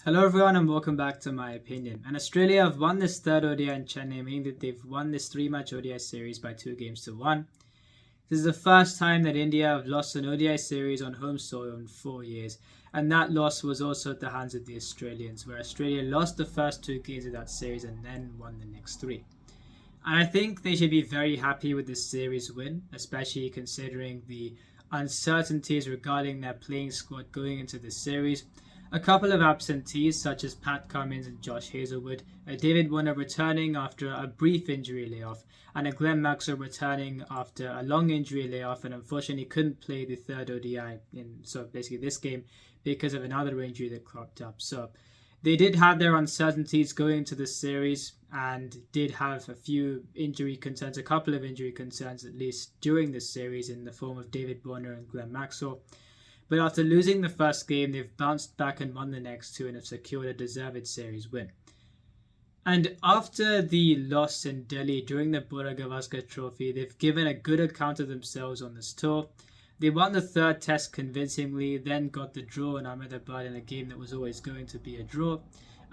Hello everyone and welcome back to my opinion. And Australia have won this third ODI in Chennai, meaning that they've won this three-match ODI series by 2-1. This is the first time that India have lost an ODI series on home soil in 4 years, and that loss was also at the hands of the Australians, where Australia lost the first two games of that series and then won the next three. And I think they should be very happy with this series win, especially considering the uncertainties regarding their playing squad going into this series. A couple of absentees such as Pat Cummins and Josh Hazlewood, a David Warner returning after a brief injury layoff, and a Glenn Maxwell returning after a long injury layoff and unfortunately couldn't play the third ODI in basically this game because of another injury that cropped up. So they did have their uncertainties going into this series and did have a couple of injury concerns at least during this series in the form of David Warner and Glenn Maxwell. But after losing the first game, they've bounced back and won the next two and have secured a deserved series win. And after the loss in Delhi during the Bora Gavaskar Trophy, they've given a good account of themselves on this tour. They won the third test convincingly, then got the draw in Ahmedabad in a game that was always going to be a draw.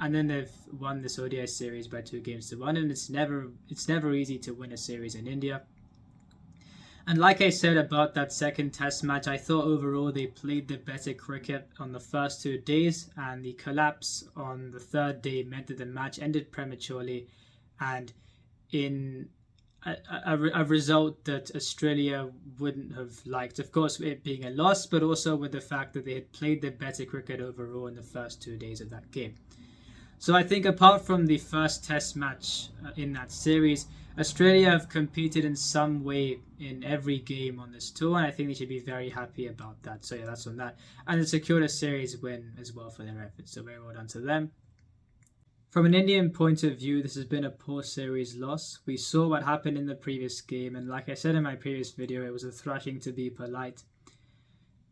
And then they've won this ODI series by 2-1, and it's never easy to win a series in India. And like I said about that second test match, I thought overall they played the better cricket on the first 2 days, and the collapse on the third day meant that the match ended prematurely and in a result that Australia wouldn't have liked. Of course, it being a loss, but also with the fact that they had played the better cricket overall in the first 2 days of that game. So I think apart from the first test match in that series, Australia have competed in some way in every game on this tour, and I think they should be very happy about that. So yeah, that's on that. And they secured a series win as well for their efforts, so very well done to them. From an Indian point of view, this has been a poor series loss. We saw what happened in the previous game, and like I said in my previous video, it was a thrashing to be polite.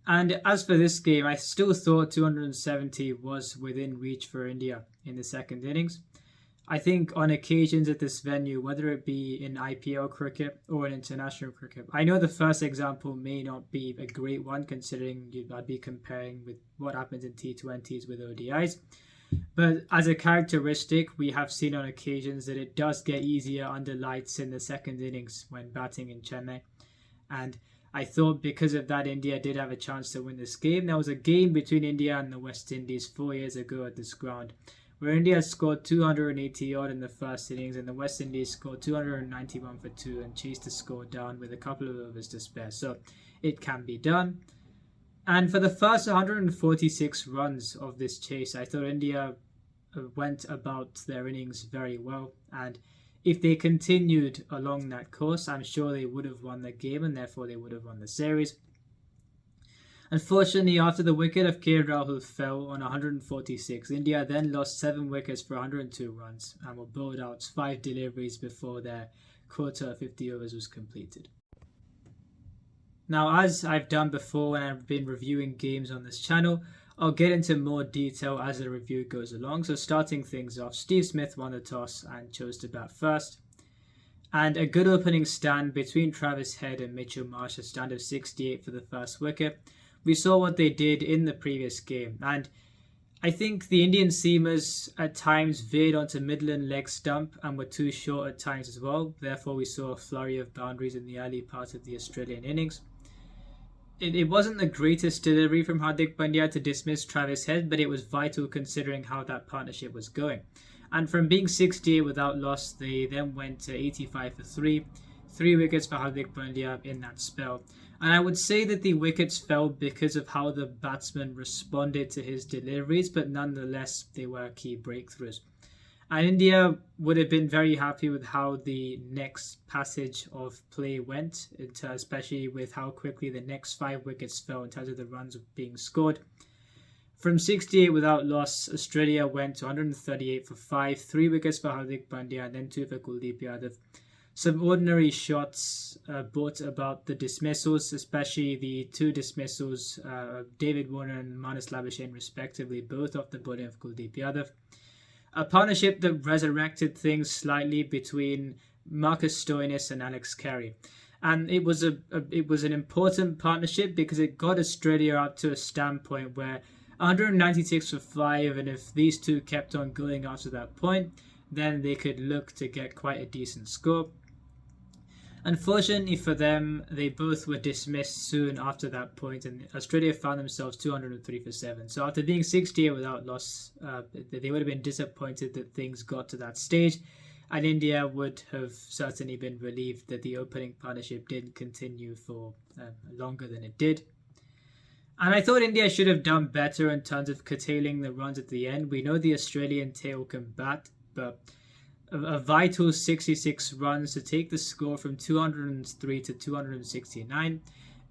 And as for this game, I still thought 270 was within reach for India in the second innings. I think on occasions at this venue, whether it be in IPL cricket or in international cricket, I know the first example may not be a great one considering I'd be comparing with what happens in T20s with ODIs. But as a characteristic, we have seen on occasions that it does get easier under lights in the second innings when batting in Chennai. And I thought because of that, India did have a chance to win this game. There was a game between India and the West Indies 4 years ago at this ground, where India scored 280 odd in the first innings and the West Indies scored 291 for 2 and chased the score down with a couple of overs to spare. So it can be done. And for the first 146 runs of this chase, I thought India went about their innings very well. And if they continued along that course, I'm sure they would have won the game and therefore they would have won the series. Unfortunately, after the wicket of K. Rahul fell on 146, India then lost 7 wickets for 102 runs and were bowled out 5 deliveries before their quota of 50 overs was completed. Now, as I've done before when I've been reviewing games on this channel, I'll get into more detail as the review goes along. So starting things off, Steve Smith won the toss and chose to bat first. And a good opening stand between Travis Head and Mitchell Marsh, a stand of 68 for the first wicket. We saw what they did in the previous game, and I think the Indian seamers at times veered onto middle and leg stump and were too short at times as well. Therefore, we saw a flurry of boundaries in the early part of the Australian innings. It wasn't the greatest delivery from Hardik Pandya to dismiss Travis Head, but it was vital considering how that partnership was going. And from being 68 without loss, they then went to 85 for 3 wickets for Hardik Pandya in that spell. And I would say that the wickets fell because of how the batsman responded to his deliveries, but nonetheless, they were key breakthroughs. And India would have been very happy with how the next passage of play went, especially with how quickly the next 5 wickets fell in terms of the runs being scored. From 68 without loss, Australia went to 138 for 5, 3 wickets for Hardik Pandya, and then 2 for Kuldeep Yadav. Some ordinary shots brought about the dismissals, especially the 2 dismissals, David Warner and Manas Labuschagne respectively, both off the bowling of Kuldeep Yadav. A partnership that resurrected things slightly between Marcus Stoinis and Alex Carey. And it was an important partnership because it got Australia up to a standpoint where 196 for 5, and if these two kept on going after that point, then they could look to get quite a decent score. Unfortunately for them, they both were dismissed soon after that point, and Australia found themselves 203 for 7. So after being 68 without loss, they would have been disappointed that things got to that stage, and India would have certainly been relieved that the opening partnership didn't continue for longer than it did. And I thought India should have done better in terms of curtailing the runs at the end. We know the Australian tail can bat, but a vital 66 runs to take the score from 203 to 269.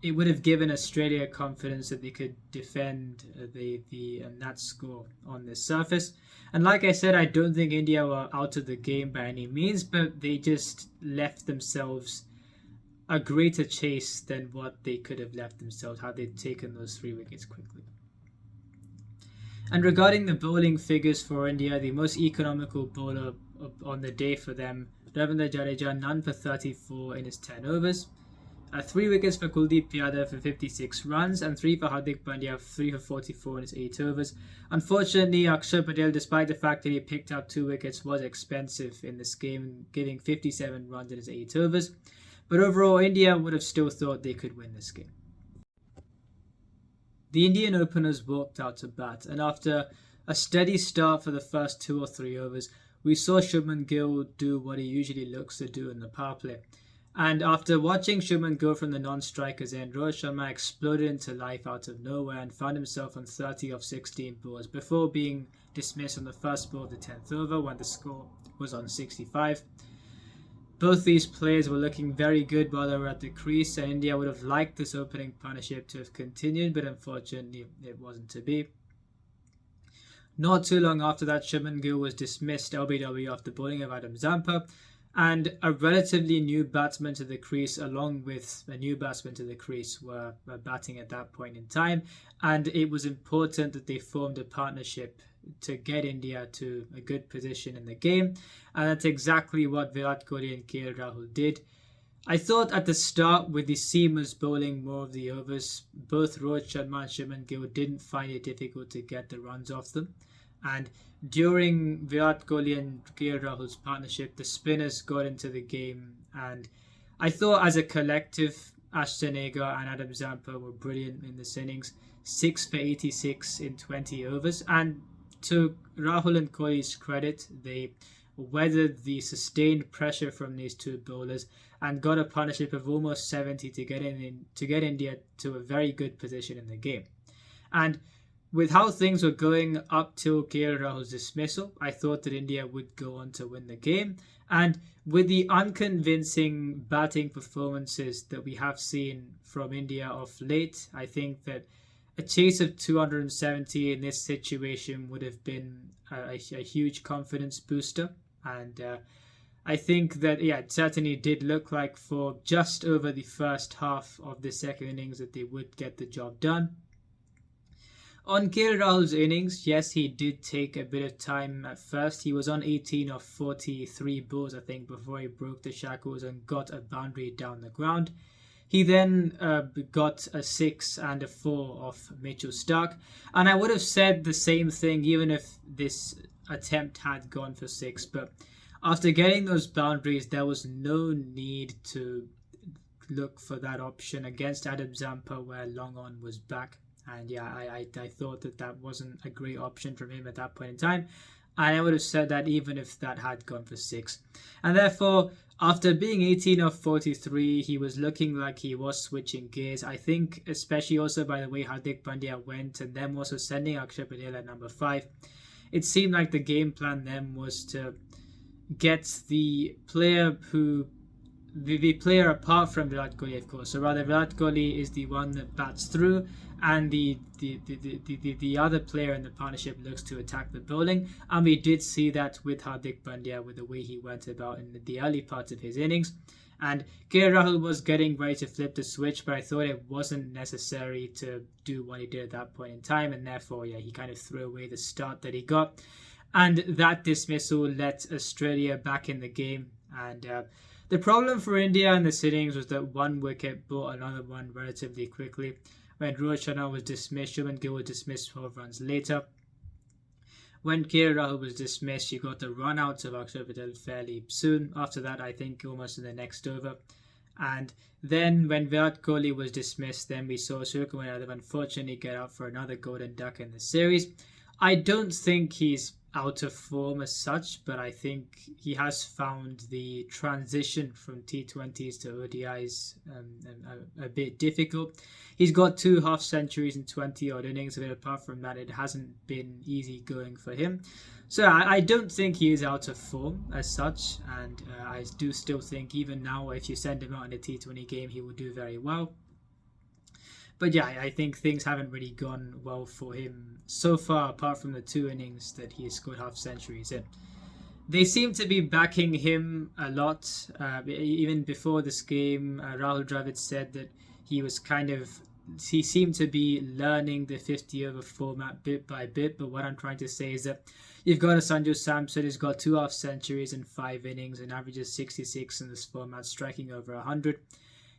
It would have given Australia confidence that they could defend that score on this surface. And like I said, I don't think India were out of the game by any means, but they just left themselves a greater chase than what they could have left themselves had they taken those 3 wickets quickly. And regarding the bowling figures for India, the most economical bowler on the day for them, Ravindra Jadeja, none for 34 in his 10 overs. 3 wickets for Kuldeep Yadav for 56 runs, and 3 for Hardik Pandya, 3 for 44 in his 8 overs. Unfortunately, Akshar Patel, despite the fact that he picked up 2 wickets, was expensive in this game, giving 57 runs in his 8 overs. But overall, India would have still thought they could win this game. The Indian openers walked out to bat, and after a steady start for the first 2 or 3 overs, we saw Shubman Gill do what he usually looks to do in the power play. And after watching Shubman go from the non-strikers end, Rohit Sharma exploded into life out of nowhere and found himself on 30 off 16 balls before being dismissed on the first ball of the 10th over when the score was on 65. Both these players were looking very good while they were at the crease, and India would have liked this opening partnership to have continued, but unfortunately it wasn't to be. Not too long after that, Shubman Gill was dismissed LBW after bowling of Adam Zampa, and a relatively new batsman to the crease along with a new batsman to the crease were batting at that point in time, and it was important that they formed a partnership to get India to a good position in the game, and that's exactly what Virat Kohli and KL Rahul did. I thought at the start, with the seamers bowling more of the overs, both Rohit Sharma and Shubman Gill didn't find it difficult to get the runs off them. And during Virat Kohli and KL Rahul's partnership, the spinners got into the game, and I thought as a collective, Ashton Agar and Adam Zampa were brilliant in this innings. 6 for 86 in 20 overs, and to Rahul and Kohli's credit, they weathered the sustained pressure from these two bowlers and got a partnership of almost 70 to get India to a very good position in the game. And with how things were going up till KL Rahul's dismissal, I thought that India would go on to win the game. And with the unconvincing batting performances that we have seen from India of late, I think that a chase of 270 in this situation would have been a huge confidence booster. And I think that, it certainly did look like for just over the first half of the second innings that they would get the job done. On KL Rahul's innings, yes, he did take a bit of time at first. He was on 18 of 43 balls, I think, before he broke the shackles and got a boundary down the ground. He then got a 6 and a 4 off Mitchell Starc. And I would have said the same thing even if this attempt had gone for 6. But after getting those boundaries, there was no need to look for that option against Adam Zampa where long on was back. And I thought that wasn't a great option from him at that point in time. And I would have said that even if that had gone for 6. And therefore, after being 18 of 43, he was looking like he was switching gears. I think, especially also by the way Hardik Pandya went and them also sending Akshar Patel at number 5, it seemed like the game plan then was to get the player apart from Virat Kohli, of course. So rather, Virat Kohli is the one that bats through, and the other player in the partnership looks to attack the bowling. And we did see that with Hardik Pandya, with the way he went about in the early parts of his innings. And KL Rahul was getting ready to flip the switch, but I thought it wasn't necessary to do what he did at that point in time, and therefore, he kind of threw away the start that he got. And that dismissal let Australia back in the game. And the problem for India in this innings was that one wicket brought another one relatively quickly. When Rohit Sharma was dismissed, Shubman Gill was dismissed 12 runs later. When KL Rahul was dismissed, you got the run out of Akshar Patel fairly soon. After that, I think almost in the next over. And then when Virat Kohli was dismissed, then we saw Suryakumar Yadav unfortunately get out for another golden duck in the series. I don't think he's out of form as such, but I think he has found the transition from T20s to ODIs a bit difficult. He's got 2 half centuries in 20 odd innings, but apart from that, it hasn't been easy going for him. So I don't think he is out of form as such, and I do still think even now, if you send him out in a T20 game, he will do very well. But yeah, I think things haven't really gone well for him so far, apart from the 2 innings that he has scored half centuries in. They seem to be backing him a lot. Even before this game, Rahul Dravid said that he seemed to be learning the 50-over format bit by bit. But what I'm trying to say is that you've got a Sanju Samson who's got 2 half centuries in 5 innings and averages 66 in this format, striking over 100.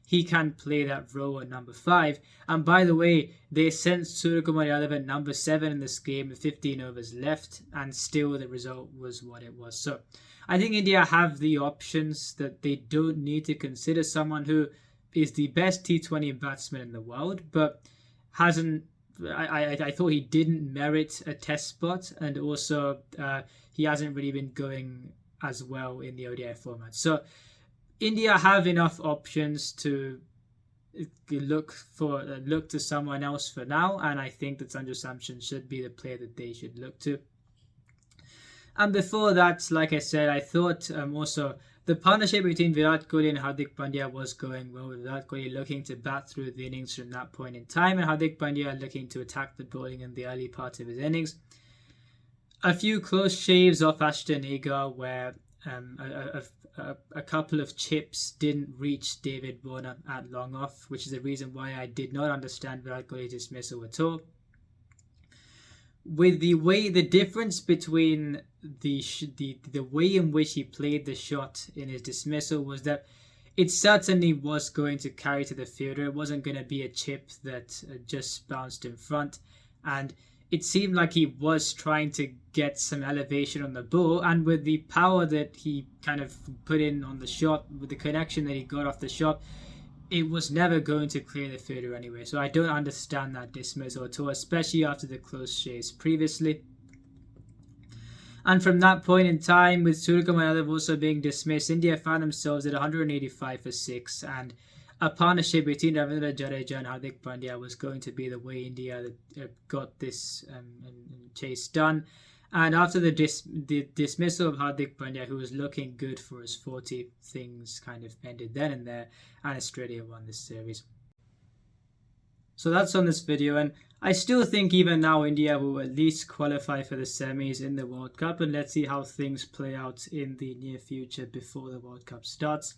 He can play that role at number 5. And by the way, they sent Suryakumar Yadav at number 7 in this game with 15 overs left, and still the result was what it was. So I think India have the options that they don't need to consider someone who is the best T20 batsman in the world, but hasn't. I thought he didn't merit a test spot, and also he hasn't really been going as well in the ODI format. So India have enough options to look to someone else for now, and I think that Sanju Samson should be the player that they should look to. And before that, like I said, I thought also the partnership between Virat Kohli and Hardik Pandya was going well, with Virat Kohli looking to bat through the innings from that point in time, and Hardik Pandya looking to attack the bowling in the early part of his innings. A few close shaves off Ashton Agar where a couple of chips didn't reach David Warner at long off, which is the reason why I did not understand Virat Kohli's dismissal at all. With the difference between the way in which he played the shot in his dismissal was that it certainly was going to carry to the fielder. It wasn't going to be a chip that just bounced in front, and it seemed like he was trying to get some elevation on the ball, and with the power that he kind of put in on the shot, with the connection that he got off the shot, it was never going to clear the fielder anyway. So I don't understand that dismissal at all, especially after the close shaves previously. And from that point in time, with Suryakumar Yadav also being dismissed, India found themselves at 185 for 6, and a partnership between Ravindra Jadeja and Hardik Pandya was going to be the way India got this chase done. And after the dismissal of Hardik Pandya, who was looking good for his 40, things kind of ended then and there, and Australia won this series. So that's on this video, and I still think even now India will at least qualify for the semis in the World Cup, and let's see how things play out in the near future before the World Cup starts.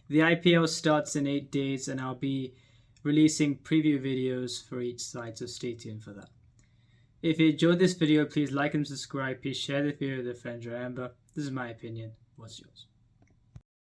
The IPL starts in 8 days, and I'll be releasing preview videos for each side, so stay tuned for that. If you enjoyed this video, please like and subscribe. Please share the video with your friends. Remember, this is my opinion. What's yours?